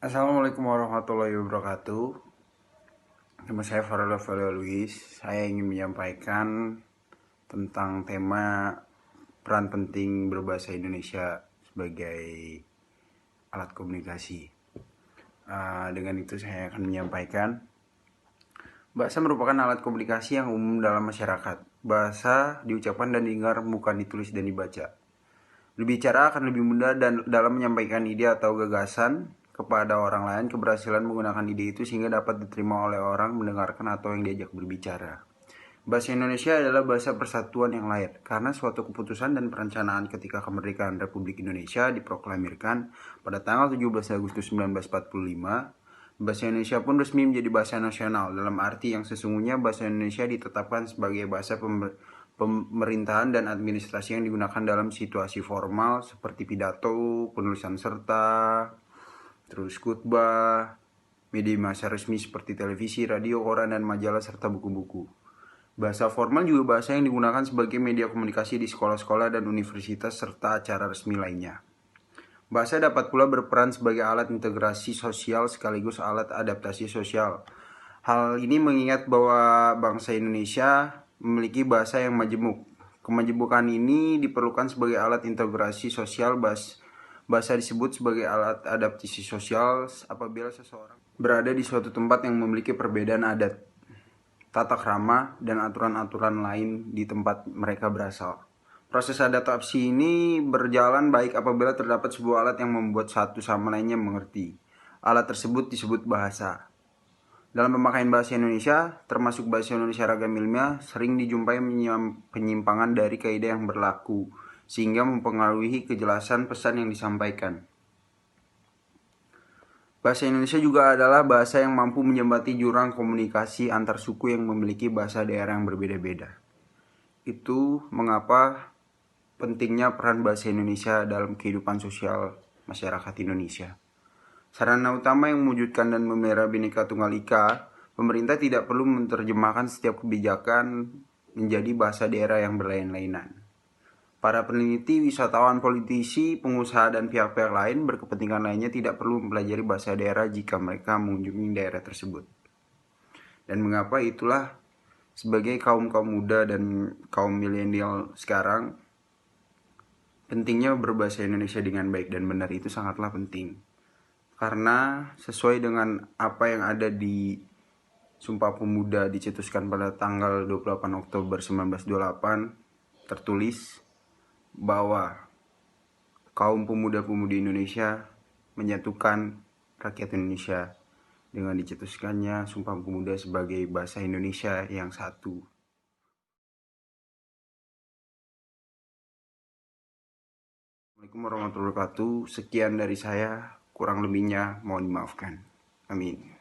Assalamualaikum warahmatullahi wabarakatuh. Nama saya Farel Luis. Saya ingin menyampaikan tentang tema peran penting berbahasa Indonesia sebagai alat komunikasi. Dengan itu saya akan menyampaikan bahasa merupakan alat komunikasi yang umum dalam masyarakat. Bahasa diucapkan dan didengar, bukan ditulis dan dibaca. Berbicara akan lebih mudah dan dalam menyampaikan ide atau gagasan kepada orang lain. Keberhasilan menggunakan ide itu sehingga dapat diterima oleh orang mendengarkan atau yang diajak berbicara. Bahasa Indonesia adalah bahasa persatuan yang lahir karena suatu keputusan dan perencanaan ketika kemerdekaan Republik Indonesia diproklamirkan pada tanggal 17 Agustus 1945. Bahasa Indonesia pun resmi menjadi bahasa nasional, dalam arti yang sesungguhnya bahasa Indonesia ditetapkan sebagai bahasa pemerintahan dan administrasi yang digunakan dalam situasi formal seperti pidato, penulisan serta, terus khutbah, media massa resmi seperti televisi, radio, koran, dan majalah, serta buku-buku. Bahasa formal juga bahasa yang digunakan sebagai media komunikasi di sekolah-sekolah dan universitas serta acara resmi lainnya. Bahasa dapat pula berperan sebagai alat integrasi sosial sekaligus alat adaptasi sosial. Hal ini mengingat bahwa bangsa Indonesia memiliki bahasa yang majemuk. Kemajemukan ini diperlukan sebagai alat integrasi sosial. Bahasa disebut sebagai alat adaptasi sosial apabila seseorang berada di suatu tempat yang memiliki perbedaan adat, tata krama, dan aturan-aturan lain di tempat mereka berasal. Proses adaptasi ini berjalan baik apabila terdapat sebuah alat yang membuat satu sama lainnya mengerti. Alat tersebut disebut bahasa. Dalam pemakaian bahasa Indonesia, termasuk bahasa Indonesia ragam ilmiah, sering dijumpai penyimpangan dari kaidah yang berlaku, sehingga mempengaruhi kejelasan pesan yang disampaikan. Bahasa Indonesia juga adalah bahasa yang mampu menjembati jurang komunikasi antar suku yang memiliki bahasa daerah yang berbeda-beda. Itu mengapa pentingnya peran bahasa Indonesia dalam kehidupan sosial masyarakat Indonesia. Sarana utama yang mewujudkan dan memelihara Bhinneka Tunggal Ika, pemerintah tidak perlu menerjemahkan setiap kebijakan menjadi bahasa daerah yang berlain-lainan. Para peneliti, wisatawan, politisi, pengusaha, dan pihak-pihak lain berkepentingan lainnya tidak perlu mempelajari bahasa daerah jika mereka mengunjungi daerah tersebut. Dan mengapa itulah sebagai kaum muda dan kaum milenial sekarang, pentingnya berbahasa Indonesia dengan baik dan benar itu sangatlah penting. Karena sesuai dengan apa yang ada di Sumpah Pemuda dicetuskan pada tanggal 28 Oktober 1928, tertulis bahwa kaum pemuda-pemudi Indonesia menyatukan rakyat Indonesia dengan dicetuskannya Sumpah Pemuda sebagai bahasa Indonesia yang satu. Assalamualaikum warahmatullahi wabarakatuh. Sekian dari saya, kurang lebihnya mohon dimaafkan. Amin.